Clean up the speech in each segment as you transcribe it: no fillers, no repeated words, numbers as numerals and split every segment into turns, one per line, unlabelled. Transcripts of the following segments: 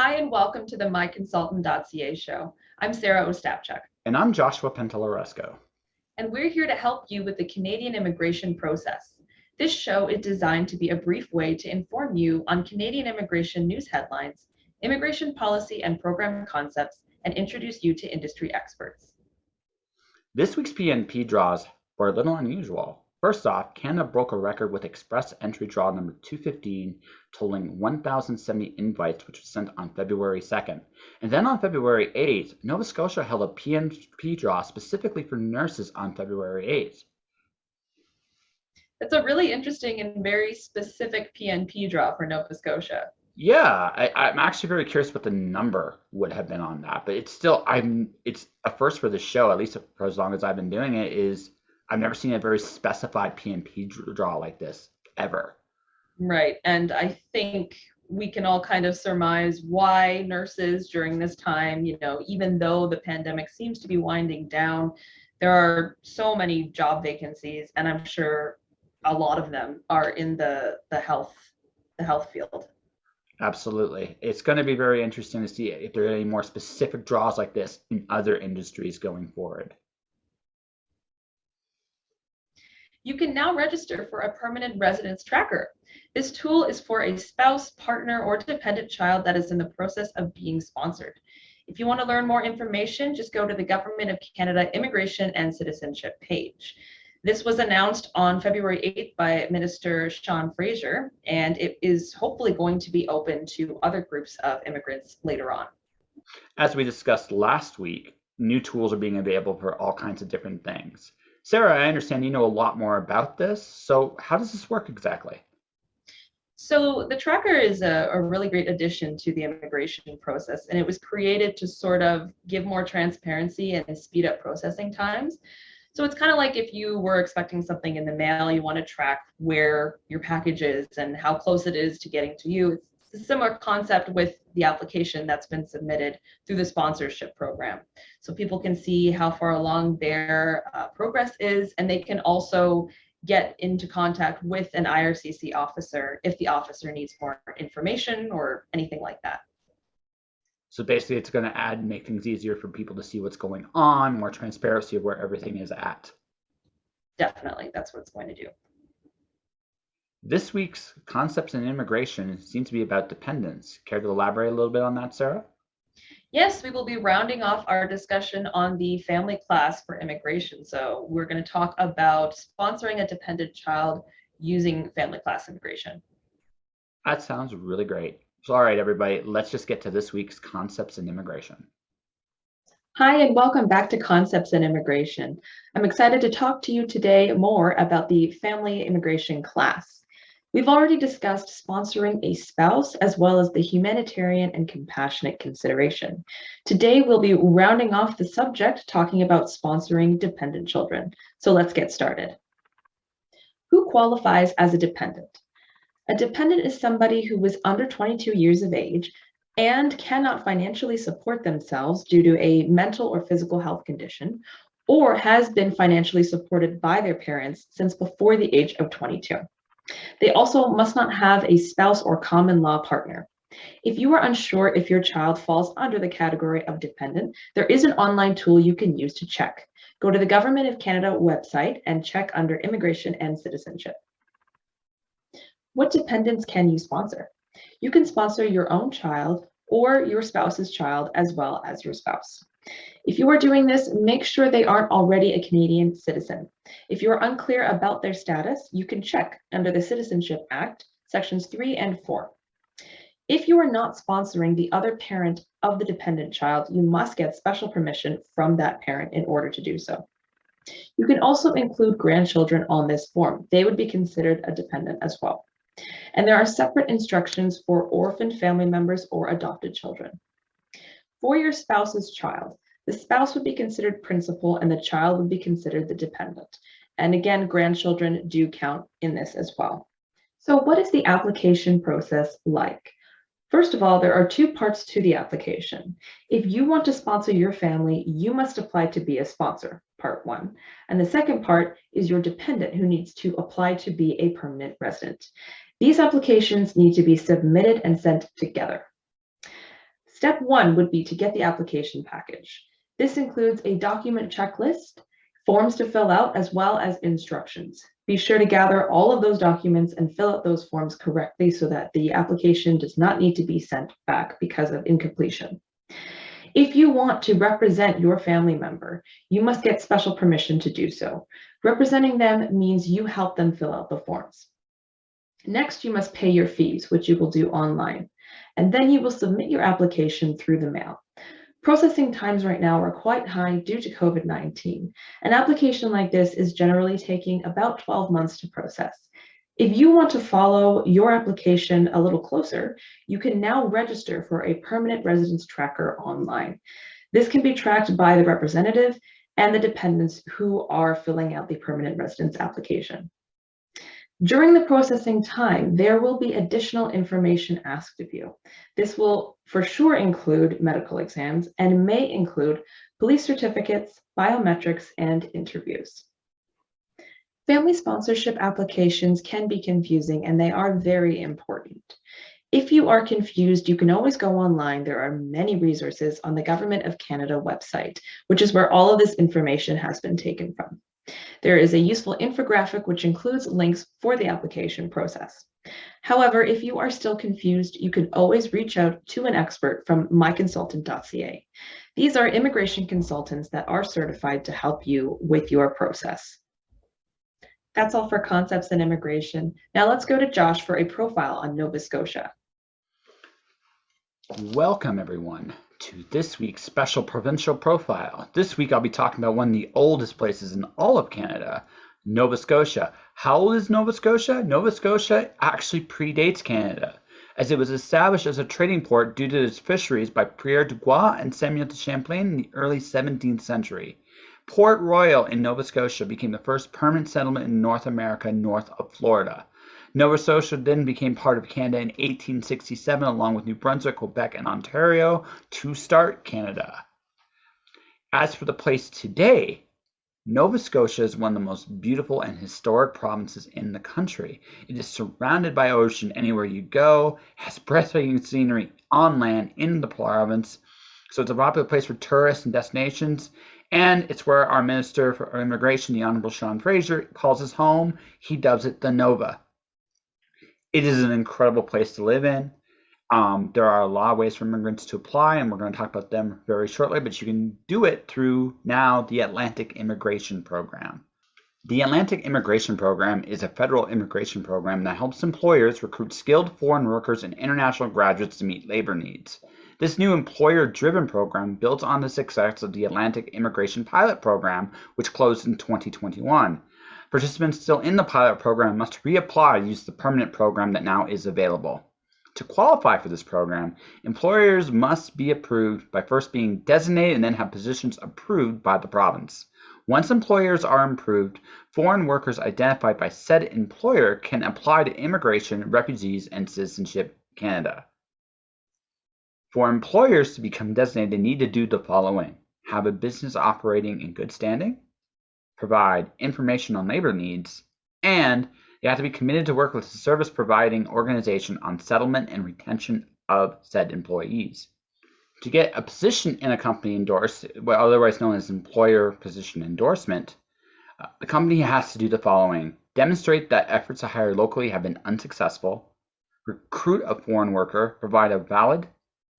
Hi, and welcome to the MyConsultant.ca show. I'm Sarah Ostapchuk,
And I'm Joshua Pantellaresco.
and we're here to help you with the Canadian immigration process. This show is designed to be a brief way to inform you on Canadian immigration news headlines, immigration policy and program concepts, and introduce you to industry experts.
This week's PNP draws were a little unusual. First off, Canada broke a record with express entry draw number 215, totaling 1,070 invites, which was sent on February 2nd. And then on February 8th, Nova Scotia held a PNP draw specifically for nurses on February 8th.
It's a really interesting and very specific PNP draw for Nova Scotia.
Yeah, I'm actually very curious what the number would have been on that, but it's a first for the show, at least for as long as I've been doing it, is I've never seen a very specified PNP draw like this ever.
Right. And I think we can all kind of surmise why nurses during this time, even though the pandemic seems to be winding down, there are so many job vacancies, and I'm sure a lot of them are in the health field.
Absolutely. It's going to be very interesting to see if there are any more specific draws like this in other industries going forward.
You can now register for a permanent residence tracker. This tool is for a spouse, partner, or dependent child that is in the process of being sponsored. If you want to learn more information, just go to the Government of Canada Immigration and Citizenship page. This was announced on February 8th by Minister Sean Fraser, and it is hopefully going to be open to other groups of immigrants later on.
As we discussed last week, new tools are being available for all kinds of different things. Sarah, I understand you know a lot more about this. So how does this work exactly?
So the tracker is a really great addition to the immigration process, and it was created to sort of give more transparency and speed up processing times. So it's kind of like if you were expecting something in the mail, you want to track where your package is and how close it is to getting to you. It's a similar concept with the application that's been submitted through the sponsorship program. So people can see how far along their progress is, and they can also get into contact with an IRCC officer if the officer needs more information or anything like that.
So basically it's going to make things easier for people to see what's going on, more transparency of where everything is at.
Definitely, that's what it's going to do.
This week's concepts in immigration seem to be about dependence. Care to elaborate a little bit on that, Sarah?
Yes, we will be rounding off our discussion on the family class for immigration. So we're going to talk about sponsoring a dependent child using family class immigration.
That sounds really great. So, all right, everybody, let's just get to this week's concepts in immigration.
Hi, and welcome back to Concepts in Immigration. I'm excited to talk to you today more about the family immigration class. We've already discussed sponsoring a spouse as well as the humanitarian and compassionate consideration. Today, we'll be rounding off the subject talking about sponsoring dependent children. So let's get started. Who qualifies as a dependent? A dependent is somebody who was under 22 years of age and cannot financially support themselves due to a mental or physical health condition, or has been financially supported by their parents since before the age of 22. They also must not have a spouse or common law partner. If you are unsure if your child falls under the category of dependent, there is an online tool you can use to check. Go to the Government of Canada website and check under Immigration and Citizenship. What dependents can you sponsor? You can sponsor your own child or your spouse's child as well as your spouse. If you are doing this, make sure they aren't already a Canadian citizen. If you are unclear about their status, you can check under the Citizenship Act, Sections 3 and 4. If you are not sponsoring the other parent of the dependent child, you must get special permission from that parent in order to do so. You can also include grandchildren on this form. They would be considered a dependent as well. And there are separate instructions for orphaned family members or adopted children. For your spouse's child, the spouse would be considered principal and the child would be considered the dependent. And again, grandchildren do count in this as well. So what is the application process like? First of all, there are two parts to the application. If you want to sponsor your family, you must apply to be a sponsor, part one. And the second part is your dependent who needs to apply to be a permanent resident. These applications need to be submitted and sent together. Step one would be to get the application package. This includes a document checklist, forms to fill out, as well as instructions. Be sure to gather all of those documents and fill out those forms correctly so that the application does not need to be sent back because of incompletion. If you want to represent your family member, you must get special permission to do so. Representing them means you help them fill out the forms. Next, you must pay your fees, which you will do online, and then you will submit your application through the mail. Processing times right now are quite high due to COVID-19. An application like this is generally taking about 12 months to process. If you want to follow your application a little closer, you can now register for a permanent residence tracker online. This can be tracked by the representative and the dependents who are filling out the permanent residence application. During the processing time, there will be additional information asked of you. This will for sure include medical exams and may include police certificates, biometrics, and interviews. Family sponsorship applications can be confusing, and they are very important. If you are confused, you can always go online. There are many resources on the Government of Canada website, which is where all of this information has been taken from. There is a useful infographic which includes links for the application process. However, if you are still confused, you can always reach out to an expert from MyConsultant.ca. These are immigration consultants that are certified to help you with your process. That's all for concepts in immigration. Now let's go to Josh for a profile on Nova Scotia.
Welcome everyone to this week's special provincial profile. This week I'll be talking about one of the oldest places in all of Canada, Nova Scotia. How old is Nova Scotia? Nova Scotia actually predates Canada, as it was established as a trading port due to its fisheries by Pierre du Bois and Samuel de Champlain in the early 17th century. Port Royal in Nova Scotia became the first permanent settlement in North America north of Florida. Nova Scotia then became part of Canada in 1867, along with New Brunswick, Quebec, and Ontario to start Canada. As for the place today, Nova Scotia is one of the most beautiful and historic provinces in the country. It is surrounded by ocean anywhere you go, has breathtaking scenery on land in the province, so it's a popular place for tourists and destinations, and it's where our Minister for Immigration, the Honorable Sean Fraser, calls his home. He dubs it the Nova. It is an incredible place to live in. There are a lot of ways for immigrants to apply, and we're going to talk about them very shortly, but you can do it through now the Atlantic Immigration Program. The Atlantic Immigration Program is a federal immigration program that helps employers recruit skilled foreign workers and international graduates to meet labor needs. This new employer-driven program builds on the success of the Atlantic Immigration Pilot Program, which closed in 2021. Participants still in the pilot program must reapply to use the permanent program that now is available. To qualify for this program, employers must be approved by first being designated and then have positions approved by the province. Once employers are approved, foreign workers identified by said employer can apply to Immigration, Refugees, and Citizenship Canada. For employers to become designated, they need to do the following: have a business operating in good standing, provide information on labor needs, and they have to be committed to work with a service-providing organization on settlement and retention of said employees. To get a position in a company endorsed, otherwise known as employer position endorsement, the company has to do the following: demonstrate that efforts to hire locally have been unsuccessful, recruit a foreign worker, provide a valid,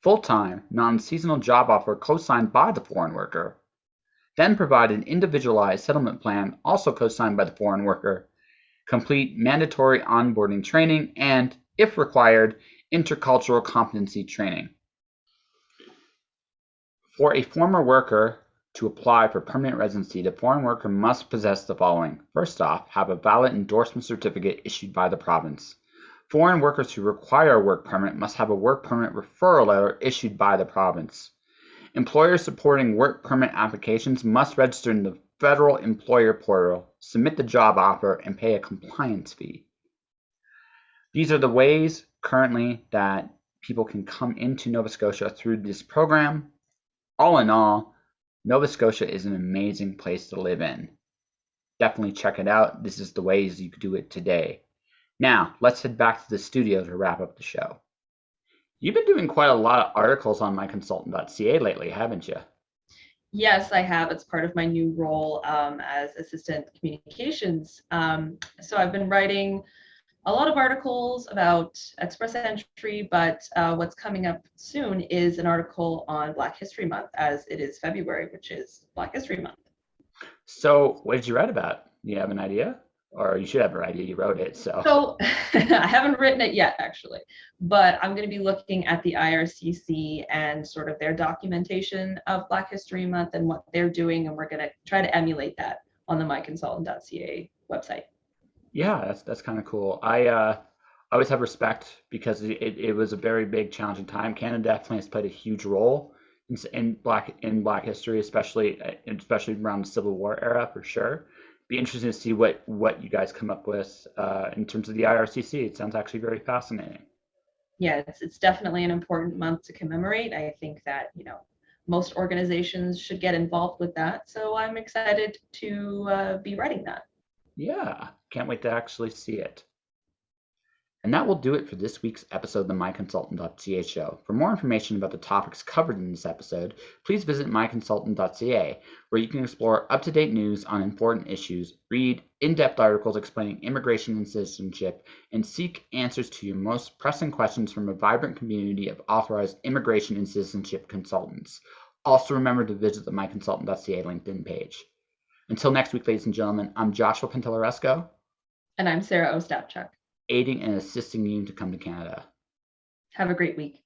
full-time, non-seasonal job offer co-signed by the foreign worker, then provide an individualized settlement plan also co-signed by the foreign worker, complete mandatory onboarding training, and, if required, intercultural competency training. For a former worker to apply for permanent residency, the foreign worker must possess the following. First off, have a valid endorsement certificate issued by the province. Foreign workers who require a work permit must have a work permit referral letter issued by the province. Employers supporting work permit applications must register in the federal employer portal, submit the job offer, and pay a compliance fee. These are the ways currently that people can come into Nova Scotia through this program. All in all, Nova Scotia is an amazing place to live in. Definitely check it out. This is the ways you could do it today. Now, let's head back to the studio to wrap up the show. You've been doing quite a lot of articles on MyConsultant.ca lately, haven't you?
Yes, I have. It's part of my new role as assistant communications. So I've been writing a lot of articles about express entry, but what's coming up soon is an article on Black History Month, as it is February, which is Black History Month.
So, what did you write about? Do you have an idea? Or you should have an idea, you wrote it, so.
So I haven't written it yet, actually, but I'm going to be looking at the IRCC and sort of their documentation of Black History Month and what they're doing, and we're going to try to emulate that on the MyConsultant.ca website.
Yeah, that's kind of cool. I always have respect because it was a very big, challenging time. Canada definitely has played a huge role in Black history, especially around the Civil War era for sure. Be interesting to see what you guys come up with in terms of the IRCC. It sounds actually very fascinating.
Yeah, it's definitely an important month to commemorate. I think that, most organizations should get involved with that. So I'm excited to be writing that.
Yeah, can't wait to actually see it. And that will do it for this week's episode of the MyConsultant.ca show. For more information about the topics covered in this episode, please visit MyConsultant.ca, where you can explore up-to-date news on important issues, read in-depth articles explaining immigration and citizenship, and seek answers to your most pressing questions from a vibrant community of authorized immigration and citizenship consultants. Also remember to visit the MyConsultant.ca LinkedIn page. Until next week, ladies and gentlemen, I'm Joshua Pantellaresco,
And I'm Sarah Ostapchuk.
aiding and assisting you to come to Canada.
Have a great week.